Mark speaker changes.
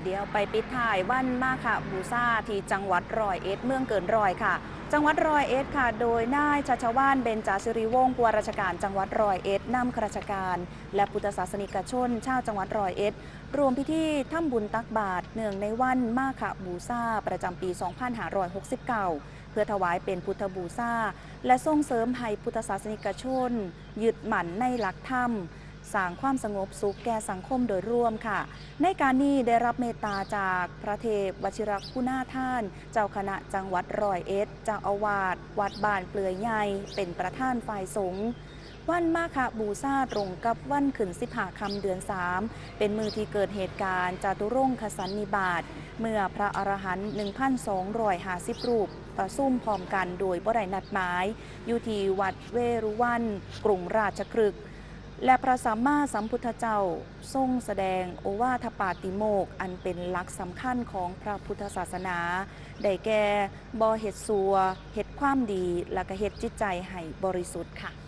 Speaker 1: เดี๋ยวไปปิดท้ายวันมาฆบูชาที่จังหวัดร้อยเอ็ดเมืองเกินร้อยค่ะจังหวัดร้อยเอ็ดค่ะโดยนายชัชวาลเบญจสิริวงศ์ผู้ว่าราชการจังหวัดร้อยเอ็ดนำข้าราชการและพุทธศาสนิกชนชาวจังหวัดร้อยเอ็ดรวมพิธีทำบุญตักบาตรเนื่องในวันมาฆบูชาประจำปี 2569 เพื่อถวายเป็นพุทธบูชาและส่งเสริมให้พุทธศาสนิกชนยึดมั่นในหลักธรรมสร้างความสงบสุขแก่สังคมโดยรวมค่ะในการนี้ได้รับเมตตาจากพระเทพวชิรคุณาท่านเจ้าคณะจังหวัดร้อยเอ็ดเจ้าอาวาสวัดบ้านเปลือยใหญ่เป็นประธานฝ่ายสงฆ์วันมาฆบูชาตรงกับวันขึ้น15 ค่ำเดือน 3เป็นมือที่เกิดเหตุการณ์จาตุรงคสันนิบาตเมื่อพระอรหันต์ 1,250 รูปประซุ่มพร้อมกันโดยบ่ได้นัดหมายอยู่ที่วัดเวรุวันกรุงราชคฤห์และพระสัมมาสัมพุทธเจ้าทรงแสดงโอวาทปาติโมกข์อันเป็นหลักสำคัญของพระพุทธศาสนาได้แก่บ่เฮ็ดซัวเฮ็ดความดีและก็เฮ็ดจิตใจให้บริสุทธิ์ค่ะ